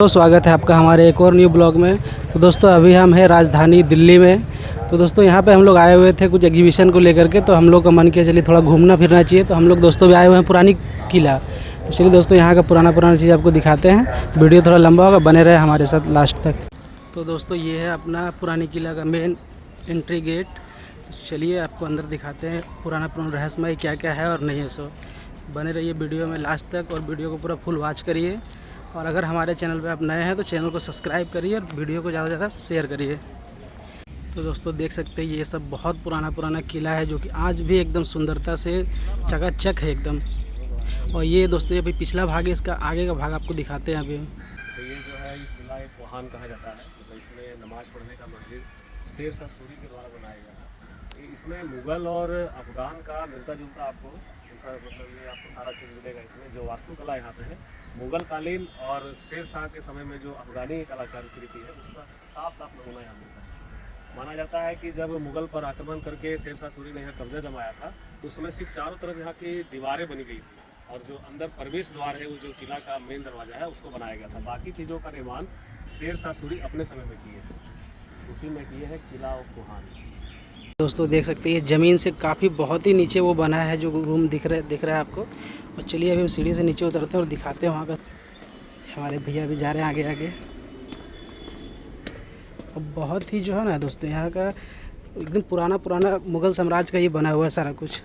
तो स्वागत है आपका हमारे एक और न्यू ब्लॉग में। तो दोस्तों अभी हम हैं राजधानी दिल्ली में। तो दोस्तों यहाँ पे हम लोग आए हुए थे कुछ एग्जीबिशन को लेकर के। तो हम लोग का मन किया चलिए थोड़ा घूमना फिरना चाहिए। तो हम लोग दोस्तों भी आए हुए हैं पुरानी किला। तो चलिए दोस्तों यहाँ का पुराना चीज़ आपको दिखाते हैं। वीडियो थोड़ा लंबा होगा, बने रहे हमारे साथ लास्ट तक। तो दोस्तों ये है अपना पुरानी किला का मेन एंट्री गेट। तो चलिए आपको अंदर दिखाते हैं पुराना रहस्यमय क्या क्या है और नहीं है। सो बने रहिए वीडियो में लास्ट तक और वीडियो को पूरा फुल वॉच करिए। और अगर हमारे चैनल पे आप नए हैं तो चैनल को सब्सक्राइब करिए और वीडियो को ज़्यादा से ज़्यादा शेयर करिए। तो दोस्तों देख सकते हैं ये सब बहुत पुराना किला है जो कि आज भी एकदम सुंदरता से चकाचक है एकदम। और ये दोस्तों ये अभी पिछला भाग है, इसका आगे का भाग आपको दिखाते हैं अभी। तो ये जो है ये किला एक कोहान कहा जाता है। मतलब इसमें नमाज पढ़ने का मस्जिद शेर शाह सूरी के द्वारा बनाया गया है। इसमें मुग़ल और अफ़गान का मिलता जुलता आपको उनका मतलब ये आपको सारा चीज़ मिलेगा। इसमें जो वास्तुकला यहाँ पे है मुग़ल कालीन और शेर शाह के समय में जो अफ़गानी कलाकृति है उसका साफ नमूना यहाँ मिलता है। माना जाता है कि जब मुग़ल पर आक्रमण करके शेर शाह सूरी ने यहाँ कब्जा जमाया था तो उसमें सिर्फ चारों तरफ यहाँ की दीवारें बनी गई थी और जो अंदर प्रवेश द्वार है वो जो किला का मेन दरवाज़ा है उसको बनाया गया था। बाकी चीज़ों का निर्माण शेर शाह सूरी अपने समय में किए हैं, उसी में किए हैं किला और कोहान। दोस्तों देख सकते हैं ज़मीन से काफ़ी बहुत ही नीचे वो बना है जो रूम दिख रहा है आपको। और चलिए अभी हम सीढ़ी से नीचे उतरते हैं और दिखाते हैं वहाँ का। हमारे भैया भी जा रहे हैं आगे। और बहुत ही जो है ना दोस्तों यहाँ का एकदम पुराना मुग़ल साम्राज्य का ये बना हुआ है सारा कुछ।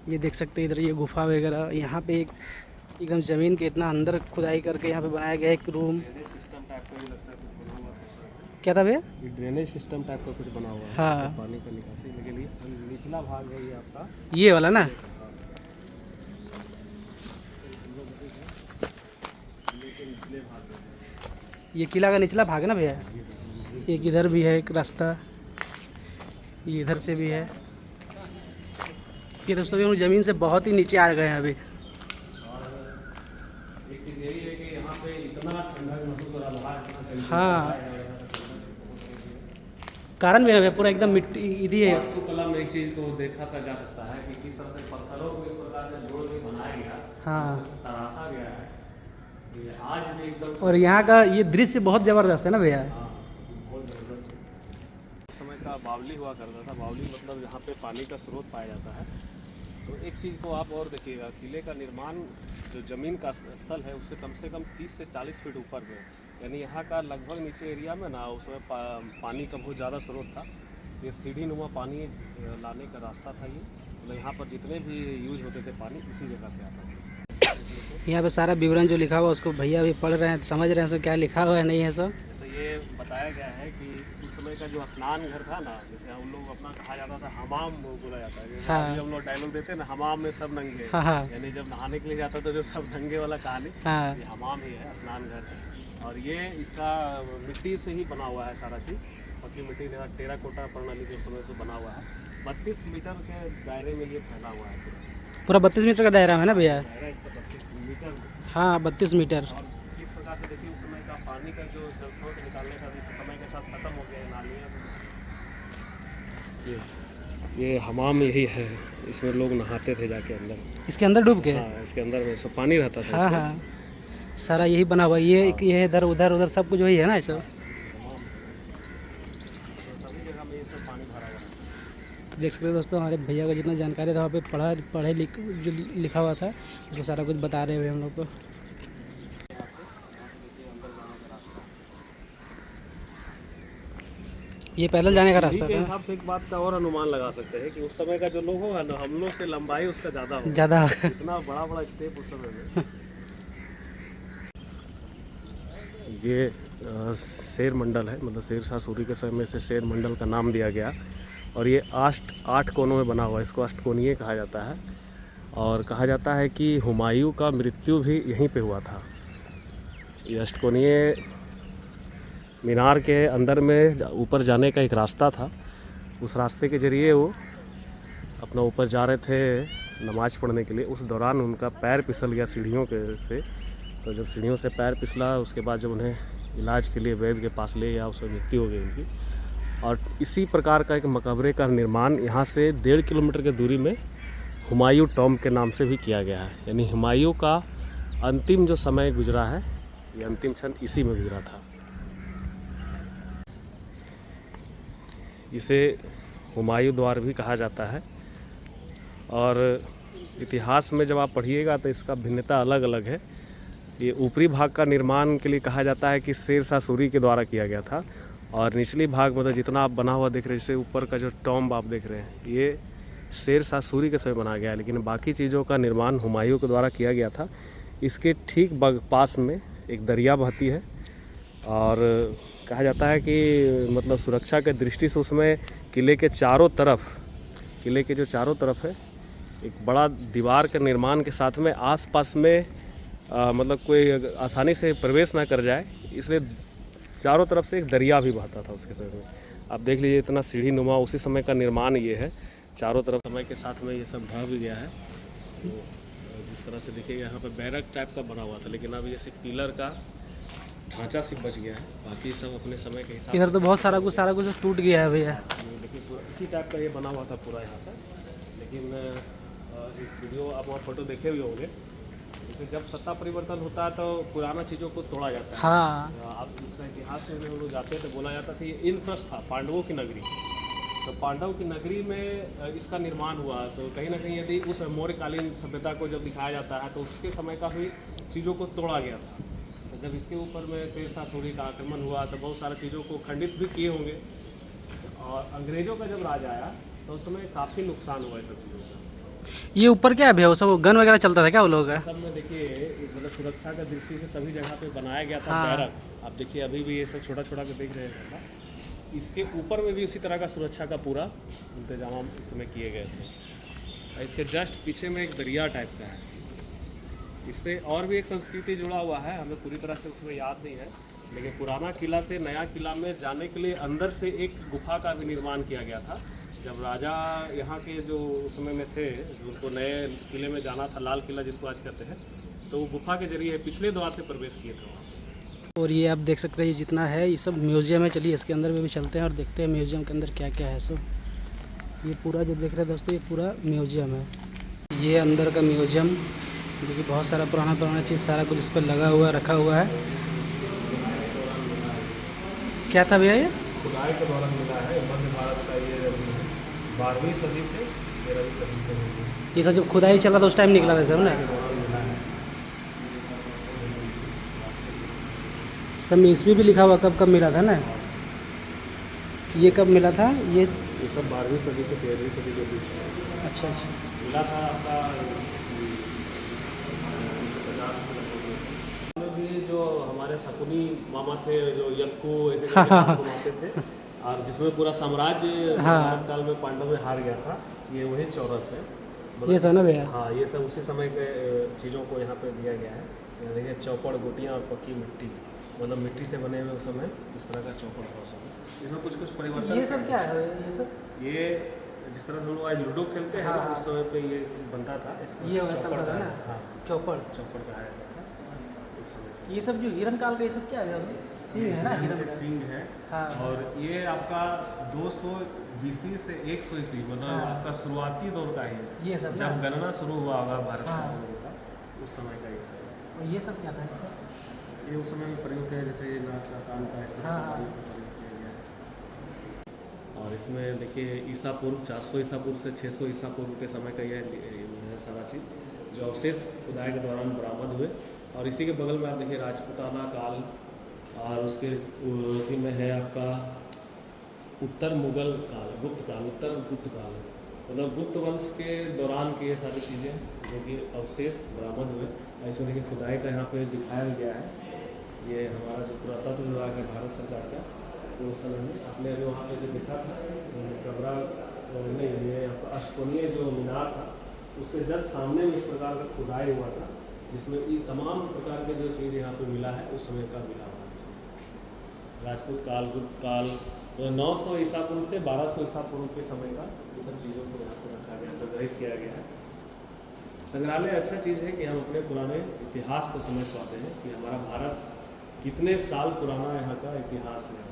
ये देख सकते हैं इधर ये गुफा वगैरह। यहाँ पे एकदम ज़मीन के इतना अंदर खुदाई करके यहाँ पे बनाया गया एक रूम। क्या था भैया? ड्रेनेज सिस्टम टाइप का कुछ बना हुआ है। हाँ पानी का निकासी के लिए निचला भाग है ये आपका, ये वाला ना। ये किला का निचला भाग है ना भैया। एक इधर भी है एक रास्ता, ये इधर से भी है। ये दोस्तों हम ज़मीन से बहुत ही नीचे आ गए हैं अभी। एक चीज़ यही है कि यहाँ पे इतना ठंडा महसूस हो रहा है। हाँ कारण भी है पूरा एकदम मिट्टी इधी है। वास्तुकला में एक चीज़ को देखा जा सकता है कि किस तरह से पत्थरों को इस प्रकार से जोड़ के बनाया गया, हाँ तराशा गया है। ये आज भी एकदम और यहाँ का ये दृश्य बहुत ज़बरदस्त है ना भैया। बहुत ज़बरदस्त। उस समय का बावली हुआ करता था। बावली मतलब यहाँ पे पानी का स्रोत पाया जाता है। तो एक चीज़ को आप और देखिएगा, किले का निर्माण जो ज़मीन का स्थल है उससे कम 30 से 40 फीट ऊपर में, यानी यहाँ का लगभग नीचे एरिया में ना उसमें पानी का बहुत ज़्यादा स्रोत था। ये सीढ़ी नुमा पानी लाने का रास्ता था। ये मतलब यहाँ पर जितने भी यूज होते थे पानी इसी जगह से आता था। यहाँ पे सारा विवरण जो लिखा हुआ उसको भैया भी पढ़ रहे हैं, समझ रहे हैं सो क्या लिखा हुआ है नहीं है सो। जैसे ये बताया गया है कि उस समय का जो स्नान घर था ना, जैसे हम लोग अपना कहा जाता था हमाम बोला जाता है। हाँ। हम लोग डायलॉग देते हैं ना, हमाम में सब नंगे। हाँ। यानी जब नहाने के लिए जाता तो जो सब नंगे वाला कहानी, हाँ। ये हमाम ही है, स्नान घर है। और ये इसका मिट्टी से ही बना हुआ है सारा चीज़। पक्की मिट्टी टेराकोटा प्रणाली के समय से बना हुआ है। 32 मीटर के दायरे में ये फैला हुआ है। पूरा 32 मीटर का दायरा है ना भैया। दायरा इसका 32 मीटर। हाँ 32 मीटर। और इस प्रकार से देखिए उस समय का पानी का जो जल स्रोत निकालने का भी समय के साथ खत्म हो गया है। नालियाँ ये हमाम यही है, इसमें लोग नहाते थे जाके अंदर। इसके अंदर डूब के? हाँ इसके अंदर में सब पानी रहता था। हाँ हाँ सारा यही बना हुआ। ये इधर उधर सब कुछ वही है ना सब। सभी जगह में ये सब पानी भरा हुआ है। देख सकते हैं दोस्तों हमारे भैया का जितना जानकारी था वहाँ पे पढ़े जो लिखा हुआ था उसको सारा कुछ बता रहे हुए हम लोग को। ये पैदल जाने का रास्ता के था। हिसाब से एक बात का और अनुमान लगा सकते हैं कि उस समय का जो लोग होगा ना, हम लोग से लंबाई उसका ज़्यादा होगा। इतना बड़ा स्टेप उस समय में। ये शेर मंडल है, मतलब शेर शाह सूरी के समय से शेर मंडल का नाम दिया गया। और ये 8 कोनों में बना हुआ है, इसको अष्टकोणीय कहा जाता है। और कहा जाता है कि हुमायूं का मृत्यु भी यहीं पे हुआ था। ये अष्टकोणीय मीनार के अंदर में ऊपर जाने का एक रास्ता था। उस रास्ते के ज़रिए वो अपना ऊपर जा रहे थे नमाज़ पढ़ने के लिए। उस दौरान उनका पैर फिसल गया सीढ़ियों के से। तो जब सीढ़ियों से पैर फिसला उसके बाद जब उन्हें इलाज के लिए वैद्य के पास ले गया, उसमें मृत्यु हो गई उनकी। और इसी प्रकार का एक मकबरे का निर्माण यहाँ से 1.5 किलोमीटर की दूरी में हुमायूं टॉम्ब के नाम से भी किया गया है। यानी हुमायूं का अंतिम जो समय गुजरा है ये अंतिम क्षण इसी में गुजरा था। इसे हुमायूं द्वार भी कहा जाता है और इतिहास में जब आप पढ़िएगा तो इसका भिन्नता अलग अलग है। ये ऊपरी भाग का निर्माण के लिए कहा जाता है कि शेर शाह सूरी के द्वारा किया गया था और निचली भाग मतलब जितना आप बना हुआ देख रहे हैं, जैसे ऊपर का जो टॉम्ब आप देख रहे हैं ये शेर शाह सूरी के समय बनाया गया है, लेकिन बाकी चीज़ों का निर्माण हुमायूं के द्वारा किया गया था। इसके ठीक पास में एक दरिया बहती है और कहा जाता है कि मतलब सुरक्षा के दृष्टि से उसमें किले के चारों तरफ, किले के जो चारों तरफ है एक बड़ा दीवार के निर्माण के साथ में आसपास में मतलब कोई आसानी से प्रवेश ना कर जाए, इसलिए चारों तरफ से एक दरिया भी बहता था उसके समय में। आप देख लीजिए इतना सीढ़ी नुमा उसी समय का निर्माण ये है, चारों तरफ समय के साथ में ये सब ढह भी गया है। तो जिस तरह से देखिएगा यहाँ पे बैरक टाइप का बना हुआ था, लेकिन अब जैसे पिलर का ढांचा सिर्फ बच गया है, बाकी सब अपने समय के हिसाब। इधर तो बहुत सारा कुछ टूट गया है भैया। लेकिन पूरा इसी टाइप का ये बना हुआ था पूरा यहाँ पर। लेकिन एक वीडियो आप वहाँ फोटो देखे भी होंगे, जैसे जब सत्ता परिवर्तन होता है तो पुराना चीज़ों को तोड़ा जाता है। हाँ, आप इसका इतिहास में हम लोग जाते हैं तो बोला जाता था ये इंद्रप्रस्थ था, पांडवों की नगरी। तो पांडव की नगरी में इसका निर्माण हुआ, तो कहीं ना कहीं यदि उस मौर्यकालीन सभ्यता को जब दिखाया जाता है तो उसके समय का भी चीज़ों को तोड़ा गया था। तो जब इसके ऊपर में शेर शाह सूरी का आक्रमण हुआ तो बहुत सारी चीज़ों को खंडित भी किए होंगे और अंग्रेज़ों का जब राज आया तो उस समय काफ़ी नुकसान हुआ इन सब चीज़ों का। ये ऊपर क्या है भैया, वो सब गन वगैरह चलता था क्या वो लोग का? सब में देखिए मतलब सुरक्षा का दृष्टि से सभी जगह पे बनाया गया था। हाँ। बैरक आप देखिए अभी भी ये सब छोटा छोटा के देख रहे हैं, इसके ऊपर में भी उसी तरह का सुरक्षा का पूरा इंतजाम इसमें किए गए थे। इसके जस्ट पीछे में एक दरिया टाइप का है, इससे और भी एक संस्कृति जुड़ा हुआ है, हमें पूरी तरह से उसमें याद नहीं है, लेकिन पुराना किला से नया किला में जाने के लिए अंदर से एक गुफा का भी निर्माण किया गया था। जब राजा यहाँ के जो उस समय में थे, उनको नए किले में जाना था, लाल किला जिसको आज कहते हैं, तो वो गुफा के जरिए पिछले द्वार से प्रवेश किए थे वहाँ। और ये आप देख सकते हैं ये जितना है ये सब म्यूजियम है। चलिए इसके अंदर में भी चलते हैं और देखते हैं म्यूजियम के अंदर क्या क्या है। सो ये पूरा जो देख रहे हैं दोस्तों, ये पूरा म्यूजियम है। ये अंदर का म्यूजियम देखिए, बहुत सारा पुराना चीज़ सारा कुछ इस पर लगा हुआ रखा हुआ है। क्या था भैया ये? खुदाई के दौरान मिला है, मध्य भारत का ये 12वीं सदी से 13वीं सदी के ये सब जब खुदाई चला तो उस टाइम निकला था सब ना, दौरान मिला है। सब में ईस्वी भी लिखा हुआ कब कब मिला था ना, ये कब मिला था ये सब 12वीं सदी से 13वीं सदी के बीच में अच्छा मिला था आपका 1950 में भी। जो हमारे शकुनी मामा थे जो यक्को ऐसे करके नाम घुमाते थे, और जिसमें पूरा साम्राज्य भारत काल में पांडव में हार गया था, ये वही चौरस है। ये सब ना भैया? हाँ, ये सब उसी समय के चीज़ों को यहाँ पे दिया गया है। यहाँ देखिए चौपड़, गोटियाँ और पक्की मिट्टी, मतलब मिट्टी से बने हुए उस समय इस तरह का चौपड़ था उस समय। इसमें कुछ कुछ परिवर्तन। ये सब क्या है? ये सब ये जिस तरह से हम लोग आज लूडो खेलते हैं ना, उस समय पे ये बनता था। इसको ये चौपड़ था ना, हाँ, चौपड़ कहा जाता था उस समय पे। ये सब जो हिरन काल का ये सब क्या है? सिंह है ना, हिरन का सिंह है। हाँ। और ये आपका 200 BC से 100 ईस्वी, मतलब आपका शुरुआती दौर का ही है, ये सब जब ना? गणना शुरू हुआ होगा भारत हाँ। का, उस समय का ये सब। और ये सब क्या था? ये उस समय में प्रयोग किया, जैसे नाच का कान का इस तरह का हाँ। प्रयोग किया गया है। और इसमें देखिए ईसा पूर्व 400 ईसा पूर्व से 600 ईसा पूर्व के समय का यह सारा चीज़ जो अवशेष खुदाई के दौरान बरामद हुए। और इसी के बगल में आप देखिए राजपूताना काल, और उसके उसी में है आपका उत्तर मुगल काल, गुप्त काल, उत्तर गुप्त काल, मतलब गुप्त वंश के दौरान की ये सारी चीज़ें जो कि अवशेष बरामद हुए। इसमें देखिए खुदाई का यहाँ पे दिखाया गया है। ये हमारा जो पुरातत्व विभाग है भारत सरकार का, तो उस समय में आपने अभी वहाँ पे जो देखा था कबरा नहीं, ये आपका अष्टकोणीय जो मीनार था उसके जस्ट सामने में इस प्रकार का खुदाई हुआ था, जिसमें ये तमाम प्रकार के जो चीज़ यहाँ पे मिला है उस समय का मिला हुआ है इसमें। राजपूत काल, गुप्त काल, 900 ईसा पूर्व से 1200 ईसा पूर्व के समय का ये सब चीज़ों को यहाँ पर रखा गया, संग्रहित किया गया है। संग्रहालय अच्छा चीज़ है कि हम अपने पुराने इतिहास को समझ पाते हैं कि हमारा भारत कितने साल पुराना यहाँ का इतिहास है।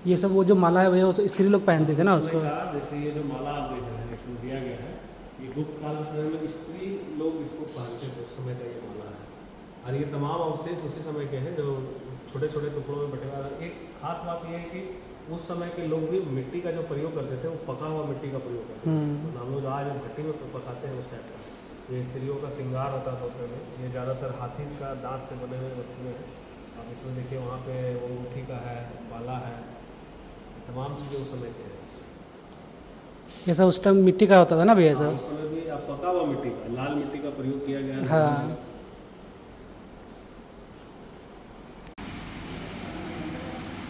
ये सब वो जो माला है भैया वो स्त्री लोग पहनते थे ना उसको। जैसे ये जो माला आप देख रहे हैं इसमें दिया गया है, ये गुप्त काल के समय में स्त्री लोग इसको पहनते थे, उस समय का ये माला है। और ये तमाम अवशेष उसी समय के हैं जो छोटे छोटे टुकड़ों में बटे हुए हैं। एक खास बात यह है कि उस समय के लोग भी मिट्टी का जो प्रयोग करते थे वो पका हुआ मिट्टी का प्रयोग करते थे। तो हम लोग जो आज भट्टी में पकाते हैं उस टाइप का ये स्त्रियों का श्रृंगार होता था उस समय। ये ज़्यादातर हाथी का दांत से बने हुए वस्तुएँ हैं। आप इसमें देखिए वहाँ पे वो अंगूठी का है, बाला है, तमाम चीज़ें उस समय के हैं। ये सब उस टाइम मिट्टी का होता था ना भैया हाँ, सब। उस समय भी आप पका हुआ मिट्टी का, लाल मिट्टी का प्रयोग किया गया है। हाँ।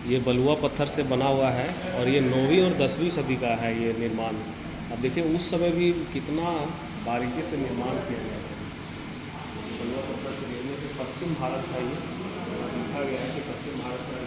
ये बलुआ पत्थर से बना हुआ है और ये 9वीं और 10वीं सदी का है ये निर्माण। अब देखिए उस समय भी कितना बारीकी से निर्माण किया गया है। बलुआ पत्थर से निर्मित पश्चिम भारत का ये लिखा गया है कि पश्चिम भारत का